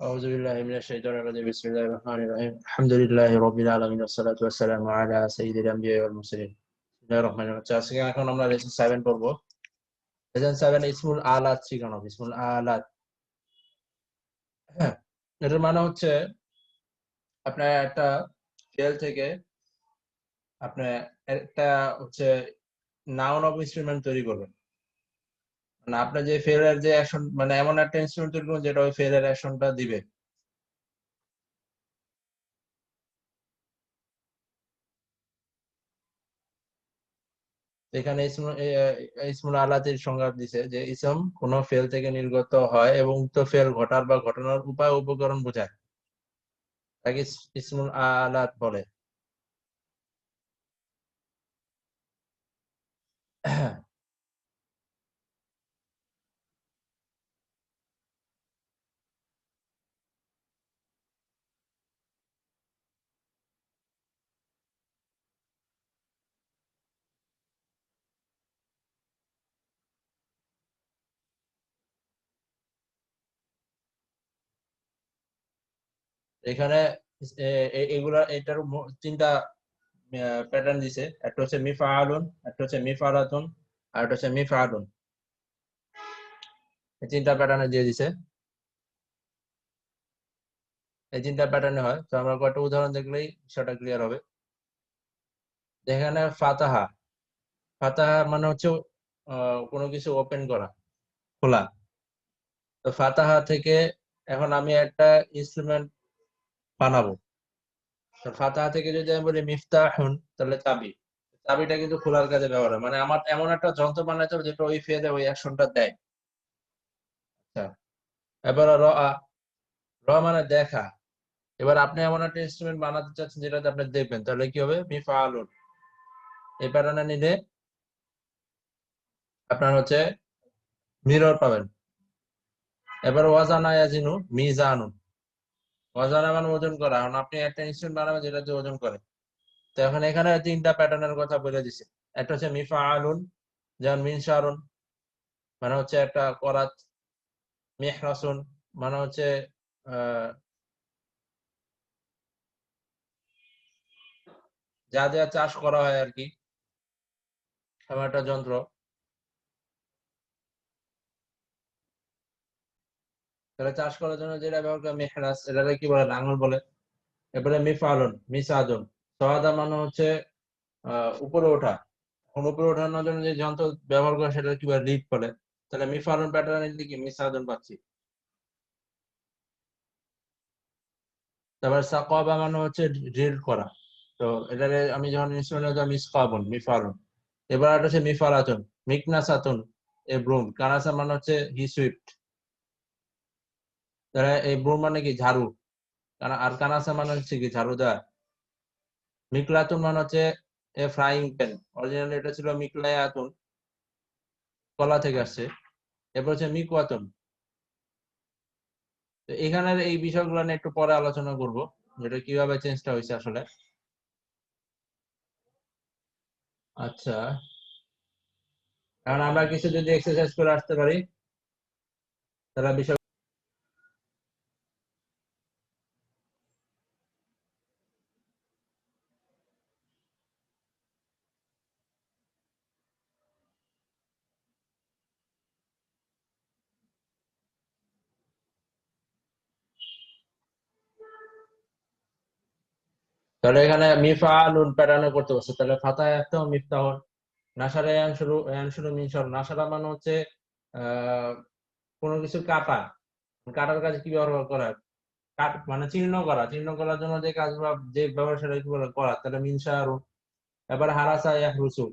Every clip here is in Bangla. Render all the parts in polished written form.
أعوذ بالله من الشيطان الرجيم بسم الله الرحمن الرحيم الحمد لله رب العالمين والصلاة والسلام على سيد الأنبياء والمرسلين بسم الله الرحمن الرحيم আজকে এখন আমরা লেসন 7 পড়ব লেসন 7 ইসমুল আলাত শিখানো ইসমুল আলাত হ্যাঁ এর মানে হচ্ছে আপনার একটা ফেল থেকে আপনি একটা হচ্ছে নাউন অফ ইনস্ট্রুমেন্ট তৈরি করবেন মানে আপনি যে ফেলের যে অ্যাকশন মানে এমন একটা ইনস্ট্রুমেন্ট তৈরি করবেন যেটা ওই ফেলের অ্যাকশনটা দিবে এখানে ইসমুল আলাতের সংজ্ঞা দিছে যে ইসম কোন ফেল থেকে নির্গত হয় এবং উক্ত ফেল ঘটার বা ঘটানোর উপায় উপকরণ বোঝায় তাকে ইসমুল আলাত বলে। এখানে এগুলা এটার তিনটা প্যাটার্ন দিছে, একটা হচ্ছে মিফআলুন, একটা হচ্ছে মিফআলাতুন, আর একটা হচ্ছে মিফআলুন। এই তিনটা প্যাটার্নে দিয়ে দিছে, এই তিনটা প্যাটার্নে হয়। তো আমরা কয়েকটা উদাহরণ দেখলেই সেটা ক্লিয়ার হবে। এখানে ফাতাহা, ফাতাহা মানে হচ্ছে কোনো কিছু ওপেন করা, খোলা। তো ফাতাহা থেকে এখন আমি একটা ইনস্ট্রুমেন্ট বানাবো। তো ফাতাহা থেকে যদি আমি বলি মিফতাহুন, তাহলে চাবি। চাবিটা কিন্তু খোলার কাজে ব্যবহার হয়, মানে আমার এমন একটা যন্ত্র বানাইতে হবে যেটা ওই ফেদে ওই অ্যাকশনটা দেয়। আচ্ছা, এবার র মানে দেখা। এবার আপনি এমন একটা ইনস্ট্রুমেন্ট বানাতে চাচ্ছেন যেটাতে আপনি দেখবেন, তাহলে কি হবে? মিফআলুন। এই প্যাটার্নে নিলে আপনার হচ্ছে মিরর পাবেন। এবার ওয়াজানা ইয়াজিনু মিজানুন, ওয়াজানা মানে ওজন করা। এখন আপনি একটা ইনস্ট্রুমেন্ট বানাবেন যেটাতে ওজন করে। তো এখন এখানে তিনটা প্যাটার্নের কথা বলে দিছে। একটা হচ্ছে মিফআলুন, যেমন মিনশারুন মানে হচ্ছে একটা করাত, মিহরাসুন মানে হচ্ছে আহ যা যা চাষ করা হয় আর কি, এমন একটা যন্ত্র। তাহলে চাষ করার জন্য যেটা ব্যবহার করে মেহরাস, এটাকে কি বলে? লাঙল বলে। এরপরে মিফালুন, মিসাদুন, সহাদা মানে হচ্ছে উপরে ওঠা। এখন উপরে ওঠানোর জন্য যে যন্ত্র ব্যবহার করে সেটা কি বলে? লিফট বলে। তাহলে মিফালুন প্যাটার্ন কি মিসাদুন পাচ্ছি। তারপরে সাকাবা মানে হচ্ছে ড্রিল করা। তো এটারে আমি যখন ইনস্ট্রুমেন্ট মিসকাবুন মিফালুন। এবার একটা হচ্ছে মিফালাতুন, মিকনাসাতুন এ ব্রুম, কানাসা মানে হচ্ছে হি সুইফট। তাহলে এই ব্রুম মানে কি? ঝাড়ু। আর কানাসা মানে হচ্ছে কি? ঝাড়ু দেওয়া। মিকলাতুন মানে হচ্ছে এ ফ্রাইং প্যান। অরিজিনালি এটা ছিল মিকলায়াতুন, কলা থেকে আসছে। এরপর হচ্ছে মিকওয়াতুন। তো এখানের এই বিষয়গুলো নিয়ে একটু পরে আলোচনা করব, যেটা কিভাবে চেঞ্জটা হয়েছে আসলে। আচ্ছা, কারণ আমরা কিছু যদি এক্সারসাইজ করে আসতে পারি তাহলে বিষয়। তাহলে এখানে মিফআলুন প্যাটার্নে করতে বসছে, তাহলে ফাতায় একটা মিফতাহুন। নাসারা ইয়ানশুরু, ইয়ানশুরু মিনশার। নাসারা মানে হচ্ছে আহ কোনো কিছু কাটা, কাটার কাজে কি ব্যবহার করা হয়? কাট মানে চিহ্ন করা, চিহ্ন করার জন্য যে কাজ বা যে ব্যবহার সেটা কি বলে? করা। তাহলে মিনশারু। এবার হারাসা ইয়াহরুসু,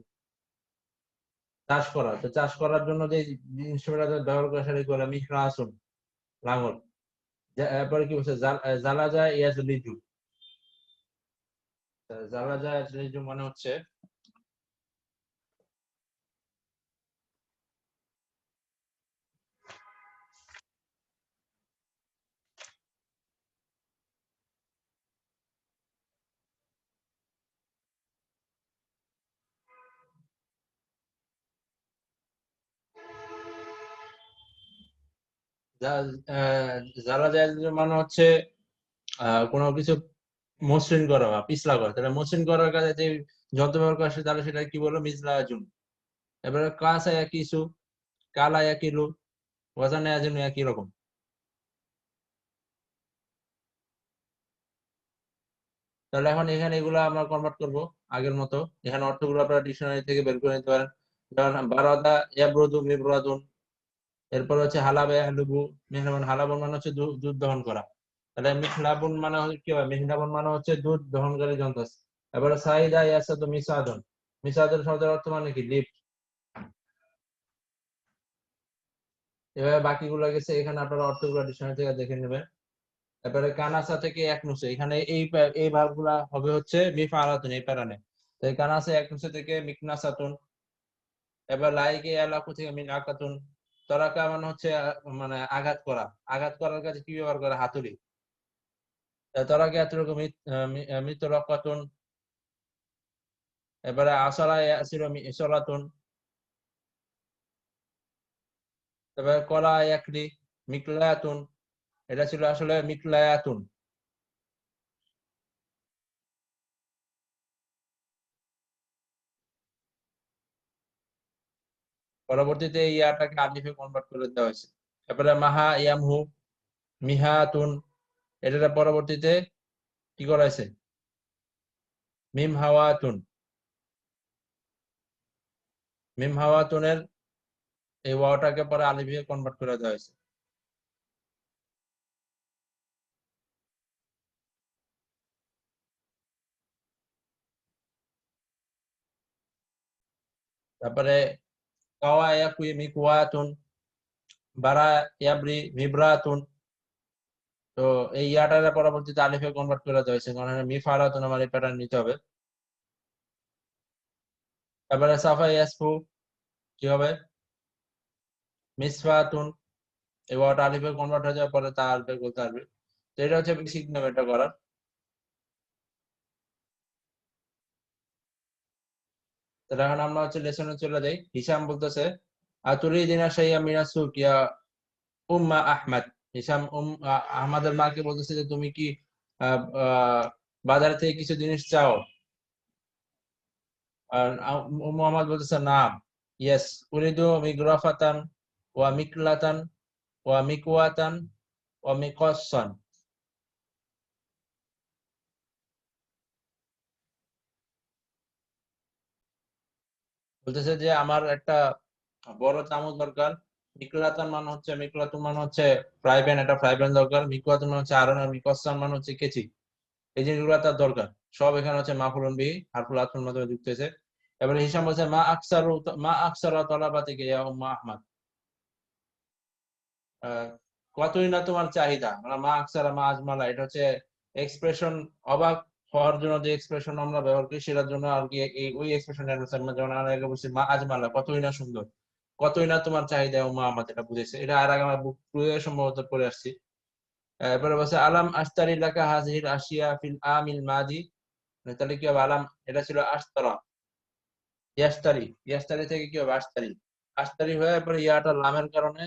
চাষ করা। তো চাষ করার জন্য যে ইনস্ট্রুমেন্ট ব্যবহার করে সেটা কি বলে? মিহরাসুন, লাঙল। এরপরে কি বলছে? জালাজা ইয়াজলিজু। জালাজা ইয়াজলিজু মানে হচ্ছে জালা জায়েজ মানে হচ্ছে কোনো কিছু মসৃণ করা বা পিছলা করা। তাহলে মসৃণ করার কাজে যে যন্ত্র ব্যবহার করা তাহলে সেটা কি বলবো? মিজলাজুন। এবারে কাসা ইয়াকিসু, কালা ইয়াকিলু, ওয়াজানা ইয়াজিনু একই রকম। তাহলে এখন এখানে এগুলো আমরা কনভার্ট করব আগের মতো। এখানে অর্থগুলো আপনারা ডিকশনারি থেকে বের করে নিতে পারেন। যেমন বারাদা ইয়াবরুদু মিবরাদুন, এরপর হচ্ছে হালাবা ইয়াহলুবু মিহলাবুন। হালাবুন মানে হচ্ছে দুধ দহন করা। তাহলে মিহলাবুন মানে কি হয়? মিহলাবুন মানে হচ্ছে দুধ দহনকারী যন্ত্র। এবারে সাইদা ইয়াসাদু মিসাদুন, মিসাদুন শব্দের অর্থ মানে কি? লিফট। এভাবে বাকিগুলো গেছে, এখানে আপনারা অর্থগুলো ডিকশনারি থেকে দেখে নেবেন। তারপরে কানাসা থেকে এক নুসে, এখানে এই ভার্বগুলা হবে হচ্ছে মিফআলাতুন, এই প্যারানে। তাই কানাসা এক নুসে থেকে মিকনাসাতুন। এবার লাইকে এলাকু থেকে মিন আকাতুন। তরাকা মানে হচ্ছে মানে আঘাত করা। আঘাত করার কাজে কি ব্যবহার করে? হাতুড়ি। তরাকা এতটুকু মিতরাকাতুন। এবারে আসলা ইয়াসিরু মিসলাতুন। তারপরে কলা ইয়াকলি মিকলায়াতুন, এটা ছিল আসলে মিকলায়াতুন। পরবর্তীতে এই ইয়াটাকে আলিফে কনভার্ট করে দেওয়া হয়েছে। তারপরে মাহা ইয়ামহু মিহাতুন, এটা পরবর্তীতে কি করা হয়েছে? মিম হাওয়াতুন। মিম হাওয়াতুনের এই ওয়াওটাকে পরে আলিফে কনভার্ট করে দেওয়া হয়েছে। তারপরে কাওয়া ইয়াকুই মিকওয়াতুন, বারা ইয়াবরি মিবরাতুন। তো এই ইয়াটারে পরবর্তীতে আলিফে কনভার্ট করে দেওয়া হয়েছে, কারণ মিফারাতুন আমার এই প্যাটার্ন নিতে হবে। তারপরে সাফা ইয়াসফু কি হবে? মিসফাতুন। এই ওয়াটা আলিফে কনভার্ট হয়ে যাওয়ার পরে তা আলিফে বলতে পারবে। তো এটা হচ্ছে বেসিক নিয়ম এটা করার। তাহলে এখন আমরা হচ্ছে লেসনে চলে যাই। হিসাম বলতেছে আতুরিদিনা শাইয়া মিনাস সুক ইয়া উম্মা আহমদ। হিসাম আহমদের মাকে বলতেছে যে তুমি কি বাজার থেকে কিছু জিনিস চাও? আর মুহাম্মদ বলতেছে নাম। ইয়েস। উরিদু মিগরাফাতান ওয়া মিকলাতান ওয়া মিকওয়াতান ওয়া মিকসান। বলতেছে যে আমার একটা বড় চামচ দরকার। মিকলাতান মানে হচ্ছে, মিকলাতুন মানে হচ্ছে ফ্রাই প্যান, একটা ফ্রাই প্যান দরকার। মিকওয়াতুন মানে হচ্ছে আড়ার, মিকসান মানে হচ্ছে কেচি। এই জিনিসগুলো তার দরকার। সব এখানে হচ্ছে মাফুলুন বিহি হারফুল আতফের মাধ্যমে যুক্ত হয়েছে। এবারে হিসাম বলছে মা আকসারু তলাবাতিকা ইয়া উম্মা আহমদ। কতই না তোমার চাহিদা, মানে মা আকসারা মা আজমালা, এটা হচ্ছে এক্সপ্রেশন। অবাক হওয়ার জন্য যে এক্সপ্রেশন আমরা ব্যবহার করি সেটার জন্য আর কি ওই এক্সপ্রেশন। যেমন আমরা আগে বলছি মা আজমালা, কতই না সুন্দর। কতই না তোমার চাহিদা উম্মা আহমদ, এটা বুঝেছে। এটা আর আগে আমরা বুক সম্ভবত পড়ে আসছি। এরপরে বলছে আলাম আস্তারি লাকা হাযিহিল আশিয়া ফিল আমিল মাদি। তাহলে কি হবে? আলাম এটা ছিল আস্তারা, ইয়াস্তারি। ইয়াস্তারি থেকে কি হবে? আস্তারি। আস্তারি হয়ে পরে ইয়াটা লামের কারণে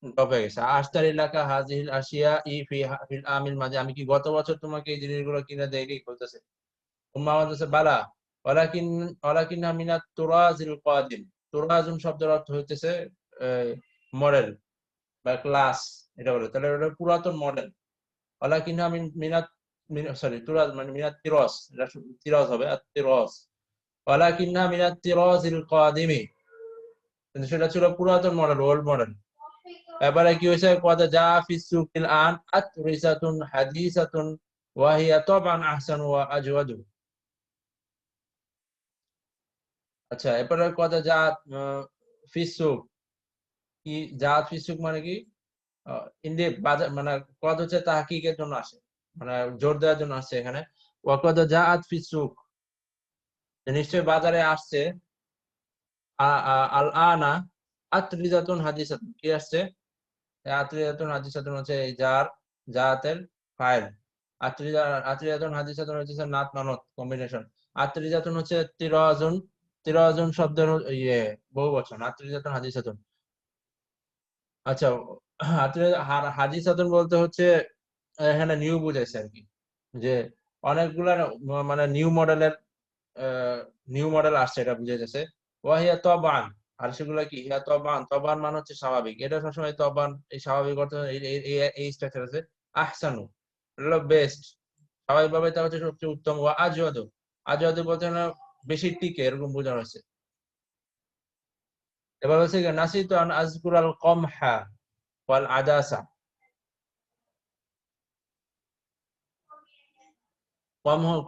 ড্রপ হয়ে গেছে। আস্তারি লাকা হাযিহিল আশিয়া ফিল আমিল মাদি, আমি কি গত বছর তোমাকে এই জিনিসগুলো কিনে দেইনি? বলতেছে। উম্মা বলতেছে বালা ওয়ালাকিন ওয়ালাকিন্না মিনাত তুরাজিল কাদিম। তুরাজুম শব্দের অর্থ হইতেছে মডেল বা ক্লাস, এটা বলে। তাহলে এটা পুরাতন মডেল। ওয়ালাকিন্না মিনাত সরি তুরাজ মানে মিনাত তিরস, এটা তিরস হবে আর তিরস। ওয়ালাকিন্না মিনাত তিরাজিল কাদিমি, কিন্তু সেটা ছিল পুরাতন মডেল, ওল্ড মডেল। এবারে কি হয়েছে? কদ জা ফিস সুকিল আন আতরিসাতুন হাদিসাতুন ওয়া হিয়া তাবান আহসানু ওয়া আজওয়াদু। আচ্ছা, এরপরে কদ জাত ফিস সুক। কি জাত ফিস সুক মানে কি? ইন্দি বাজার মানে কদ হচ্ছে তাহকিকের জন্য আসে, মানে জোর দেওয়ার জন্য আসছে এখানে। ওয়া কদ জাআত ফিস সুক, নিশ্চয়ই বাজারে আসছে। আল আনা আতরিজাতুন হাদিসাতুন, কি আসছে? আত্রিয়াতুন হাদিসাতুন হচ্ছে এই যার জাতের ফাইল। আত্রিয়াতুন হাদিসাতুন হচ্ছে নাত মানত কম্বিনেশন। আত্রিজাতুন হচ্ছে তিরাজুন। তিরাজুন শব্দের ইয়ে বহু বচন। আত্রিজাতুন হাদিসাতুন। আচ্ছা, হাদিসাতুন বলতে হচ্ছে এখানে নিউ বুঝাইছে আর কি, যে অনেকগুলা মানে নিউ মডেল আসছে, এটা বুঝে যাচ্ছে। ওয়াহিয়া তবান, আর সেগুলা কি হিয়া তবান, তবান মানে হচ্ছে স্বাভাবিক, এটা সবসময় তবান এই স্বাভাবিক অর্থ এই স্ট্রাকচার আছে। আহসানু হলো বেস্ট, স্বাভাবিকভাবে তা হচ্ছে সবচেয়ে উত্তম। ওয়া আজওয়াদু, আজওয়াদু বলতে হলো বেশি টিকে, এরকম বোঝানো হয়েছে। এবার হচ্ছে নাসিতু আন আযকুরাল কমহা ওয়াল আদাসা।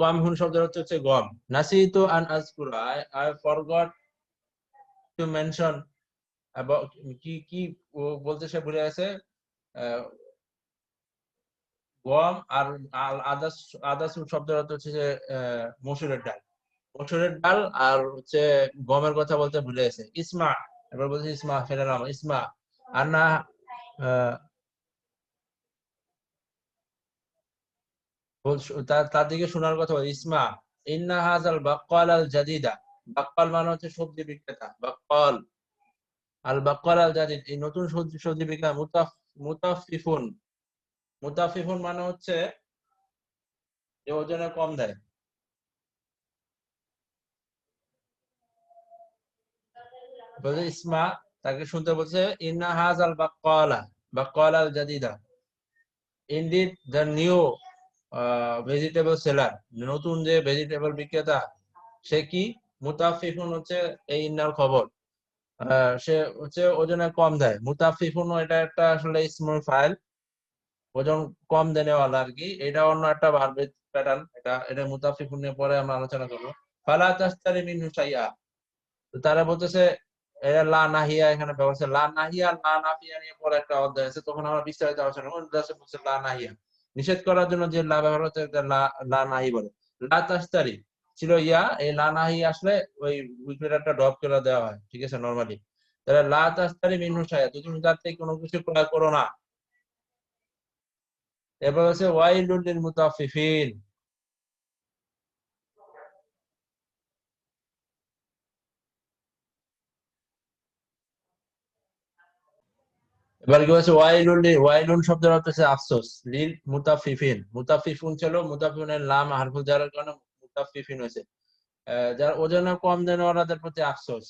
কমহুন শব্দের অর্থ হচ্ছে গম। নাসিতু আন আযকুরা, আই ফরগট টু মেনশন, কি কি ও বলতে সে ভুলে গেছে। আহ, গম আর আদাস, আদাস শব্দের অর্থ হচ্ছে যে মসুরের ডাল, মসুরের ডাল আর হচ্ছে গমের কথা বলতে ভুলে গেছে। ইসমা, এবার বলছে ইসমা, ফেলে নাম ইসমা আন্না, আহ, তার দিকে শোনার কথা বলে ইসমা ইন্না হাজাল বাক্কাল আল জাদিদা। বাক্কাল মানে হচ্ছে সবজি বিক্রেতা, বাক্কাল আল বাক্কাল আল জাদিদ, এই নতুন সবজি সবজি বিক্রেতা। মুতাফফিফুন, মুতাফফিফুন মানে হচ্ছে যে ওজনে কম দেয়। বলছে ইসমা, তাকে শুনতে বলছে ইন্না হাজাল বাক্কালা, বাক্কাল আল জাদিদা, indeed the new vegetable seller, নতুন যে ভেজিটেবল বিক্রেতা সে কি, মুতাফফিফুন হচ্ছে এই ইন্নার খবর, সে হচ্ছে ওজনে কম দেয়। মুতাফফিফুন এটা একটা আসলে ইসমুল ফাইল, ওজন কম দেনেওয়ালা আর কি, এটা অন্য একটা ভার্বের প্যাটার্ন। এটা এটা মুতাফফিফুন নিয়ে পরে আমরা আলোচনা করবো। ফালা তাশতারি মিনহু শাইআ, তো তারা বলতেছে এরা লা নাহিয়া, এখানে ব্যবহার লা নাহিয়া, লা নাফিয়া নিয়ে পরে একটা অধ্যায় আছে, তখন আমরা বিস্তারিত আলোচনা করবো। বলছে লা নাহিয়া, নিষেধ করার জন্য যে লা ব্যবহার হচ্ছে লা, লা নাহি বলে। লা তাশতারি ছিল ইয়া, এই লা নাহি আসলে ওই উইকিপিডিয়াটা ড্রপ করে দেওয়া হয়, ঠিক আছে নরমালি। তাহলে লা তাশতারি মিনহু শাইআ, তুমি তার থেকে কোনো কিছু ক্রয় করো না। এরপর হচ্ছে ওয়াইলুল লিল মুতাফফিফিন। এবার কি হচ্ছে ওয়াইলুন শব্দের অর্থ হচ্ছে আফসোস। লিল মুতাফফিফিন, মুতাফফিফুন ছিল, মুতাফফিফুনের লাম হারফুল জারের কারণে মুতাফফিফিন হয়েছে। যারা ওজনে কম দেন ওরাদের প্রতি আফসোস।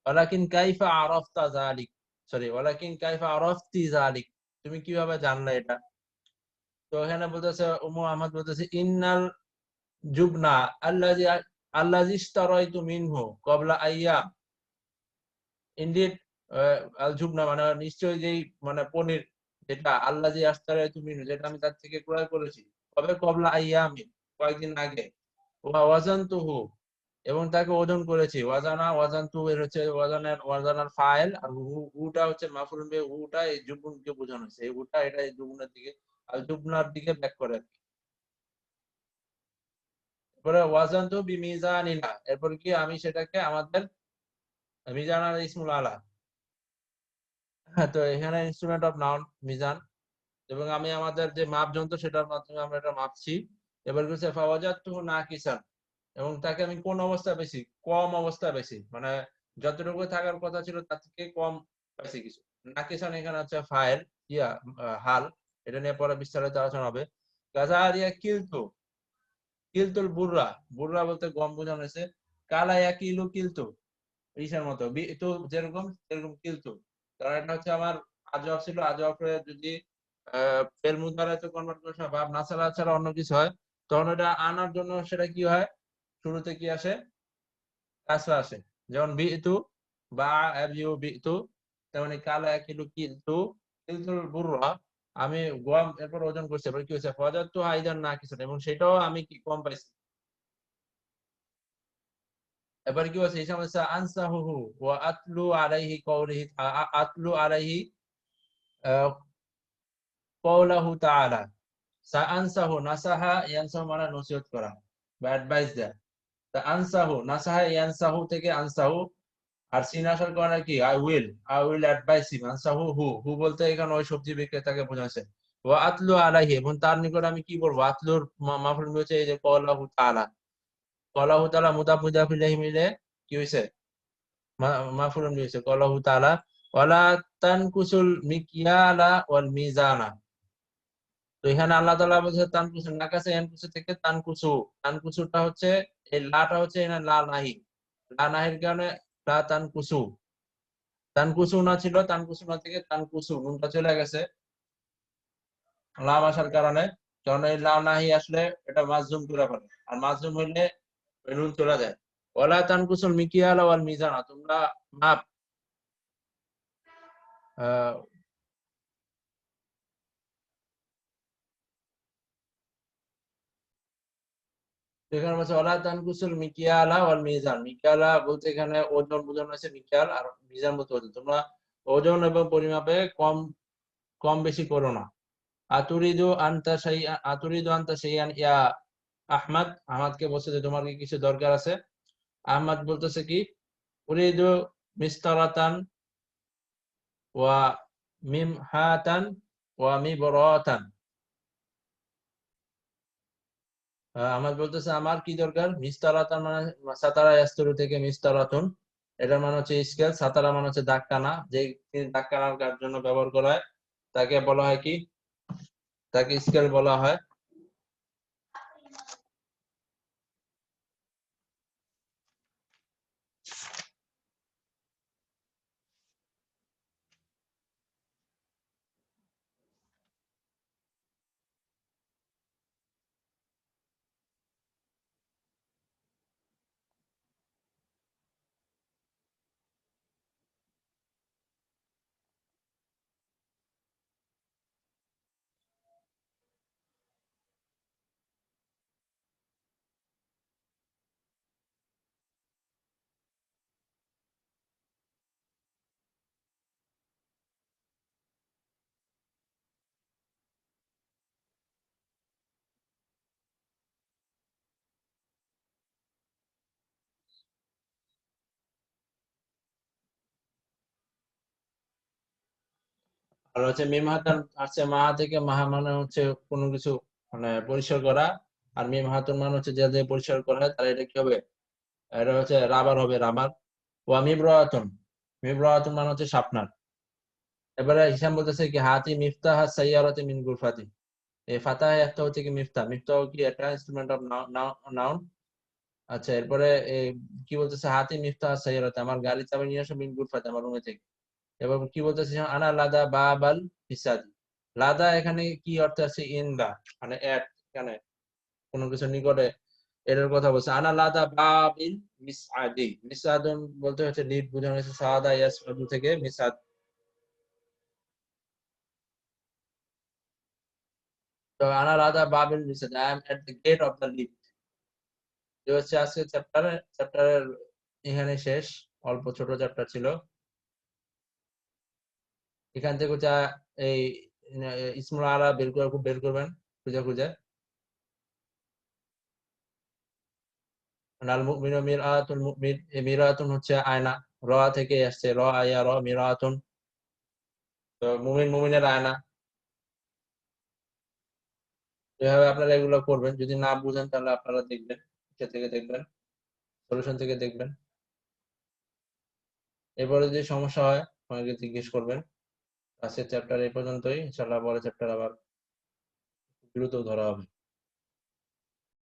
ওয়ালাকিন কাইফা আরাফতা যালিক, সরি ওয়ালাকিন কাইফা আরাফতি যালিক, তুমি কিভাবে জানলে এটা। তো এখানে বলতেছে উম্মু আহমদ বলতেছে ইন্নাল জুবনা আল্লাজি আল্লাজি ইশতারাইতু মিনহু ক্বাবলা আইয়াম, ইনডিড আল জুবনা মানে নিশ্চয়ই যেই মানে পনির, যেটা আল্লাজি আশতারাইতু মিনহু, যেটা আমি তার থেকে ক্রয় করেছি, কবে, ক্বাবলা আইয়ামিন, কয়েকদিন আগে। ওয়া ওয়াজানতুহু, এবং তাকে ওজন করেছি। ওয়াজানা, ওয়াজানতু এর হচ্ছে ওয়াজানার ফাইল, আর হুটা হচ্ছে মাফউলুন বিহি, হুটা এই জুবুনকে বোঝানো হয়েছে, এই হুটা এটা এই জুবুনের দিকে, আল জুবনার দিকে ব্যাক করে আর কি। এরপরে ওয়াজানতু বিমিজানিনা, এরপর কি আমি সেটাকে আমাদের মিজান আর ইসমুল আলা, হ্যাঁ, তো এখানে ইনস্ট্রুমেন্ট অফ নাউন মিজান, এবং আমি আমাদের যে মাপ যন্ত্র সেটার মাধ্যমে আমরা এটা মাপছি। এবার হচ্ছে ফাওয়াজাতুহু নাকিসান, এবং তাকে আমি কোন অবস্থায় পেয়েছি, কম অবস্থায় পেয়েছি, মানে যতটুকু থাকার কথা ছিল তার থেকে কম পাইছি কিছু। নাকিসান এখানে হচ্ছে ফাইল, ইয়া হাল, এটা নিয়ে পরে বিস্তারিত আলোচনা হবে। কাজারিয়া কিলতু, কিলতুল বুররা, বুররা বলতে গম বোঝানো হয়েছে। কালা ইয়াকিলু কিলতু, ইসের মতো তো যেরকম সেরকম কিলতু, কারণ এটা হচ্ছে আমার আজওয়াব ছিল, আজওয়াবে যদি ফেল মুদারাতে কনভার্ট করার সময় ভাব নাসারা ছাড়া অন্য কিছু হয়, তখন এটা আনার জন্য সেটা কি হয়, শুরুতে কি আসে, কাসরা আসে। যেমন বিতু বা আবিউ বিতু, তেমনি কালা কিলু কিলতু, কিলতুল বুররা, আমি গম এরপর ওজন করছি, এবার কি হয়েছে, ফাজাতু আইদান না কিছু, এবং সেটাও আমি কি কম পাইছি। এবার কি হচ্ছে, এই সমস্যা আনসাহু ওয়া আতলু আলাইহি কওলিহি, আতলু আলাইহি কওলাহু তাআলা। সাআনসাহু, নাসাহা ইয়ানসাহু মানে নসিহত করা বা অ্যাডভাইস দেয়া। তা আনসাহু, নাসাহা ইয়ানসাহু থেকে আনসাহু, আর সিন আসার কারণে কি, আই উইল অ্যাডভাইস হিম। আনসাহু হু বলতে এখানে ওই সবজি বিক্রেতাকে বোঝাচ্ছে। ওয়া আতলু আলাইহি, এবং তার নিকট আমি কি বলবো, আতলুর মাফুল হচ্ছে এই যে কওলাহু তাআলা, কওলাহু তাআলা মুদাফ মুদাফ ইলাইহি মিলে কি হইছে, মাফুলুন হইছে কওলাহু তাআলা। ওয়ালা তানকুসুল মিকিয়ালা ওয়াল মিজানা। তো এখানে আল্লাহ তাআলা বলছে তানকুসু, নাকাসে ইয়ানকুসু থেকে তানকুসু। তানকুসুটা হচ্ছে, এই লাটা হচ্ছে এখানে লা নাহি, লা নাহির কারণে লা তানকুসু। তানকুসু না ছিল, তানকুসু না থেকে তানকুসু, নুনটা চলে গেছে লাম আসার কারণে। কারণ এই লা নাহি আসলে এটা মাজজুম করে ফেলে, আর মাজজুম হইলে ওই নুন চলে যায়। ওয়ালা তানকুসুল মিকিয়ালা ওয়াল মিজানা, তোমরা মাপ আহ এখানে বলছে ওয়ালা তানকুসুল মিকিয়ালা ওয়াল মিজান। মিকিয়ালা বলতে এখানে ওজন বোঝানো হয়েছে মিকিয়াল, আর মিজান বলতে ওজন। তোমরা ওজন এবং পরিমাপে কম কম বেশি করো না। আতুরিদু আনতা শাইআন ইয়া আহমদ। আহমদকে বলছে যে তোমার কি কিছু দরকার আছে? আহমদ বলতেছে কি, উরিদু মিস্তারাতান ওয়া মিমহাতান ওয়া মিবরাতান। আমার বলতেছে আমার কি দরকার, মিস্তারাতান মানে সাতারা ইয়াস্তুরু থেকে মিস্তারাতুন, এটার মানে হচ্ছে স্কেল। সাতারা মানে হচ্ছে দাগ টানা, যে দাগ টানার জন্য ব্যবহার করা হয় তাকে বলা হয় কি, তাকে স্কেল বলা হয়। আর হচ্ছে মিম হাতান আসছে মাহা থেকে, মাহা মানে হচ্ছে কোনো কিছু মানে পরিষ্কার করা। আর মিম হাতুন মানে হচ্ছে যে যে পরিষ্কার করা হয় তাহলে এটা কি হবে, এটা হচ্ছে রাবার হবে, রাবার। ওয়া মিবরাতুন, মিবরাতুন মানে হচ্ছে শার্পনার। এবারে হিসাম বলতেছে কি হাতি মিফতাহ সাইয়ারাতি মিন গুরফাতি। এই ফাতাহ একটা হচ্ছে কি মিফতাহ, মিফতাহ কি একটা ইনস্ট্রুমেন্ট অফ নাউন। আচ্ছা, এরপরে কি বলতেছে, হাতি মিফতাহ সাইয়ারাতি, আমার গাড়ি চাবি নিয়ে আসো মিন গুরফাতি, আমার রুমে থেকে। এবার কি বলতেছে, আনা লাদা বাবাল মিসাদি। লাদা এখানে কি অর্থ আছে, ইন দা মানে এট, এখানে কোনো কিছু নিকটে, এটার কথা বলছে। আনা লাদা বাবিল মিসআদি, মিসআদুন বলতে হচ্ছে লিড বোঝানো হয়েছে, সাদা ইয়াসআদু থেকে মিসআদ। তো আনা লাদা বাবিল মিসআদ, I am at the gate of the lid. যে হচ্ছে আজকে চ্যাপ্টারের এখানে শেষ, অল্প ছোট চ্যাপ্টার ছিল। এখান থেকে হচ্ছে এই ইসমুল আলা বের করে বের করবেন খুঁজে খুঁজে। আল মুমিনু মিরআতুল মুমিন, এই মিরআতুন হচ্ছে আয়না, র থেকে আসছে, র আয়া র মিরআতুন। তো মুমিন মুমিনের আয়না। এভাবে আপনারা এগুলো করবেন, যদি না বুঝেন তাহলে আপনারা দেখবেন, ইচ্ছা থেকে দেখবেন, সলিউশন থেকে দেখবেন। এরপরে যদি সমস্যা হয় আমাকে জিজ্ঞেস করবেন। আজকের চ্যাপ্টার এই পর্যন্তই, ইনশাআল্লাহ পরের চ্যাপ্টার আবার দ্রুত ধরা হবে।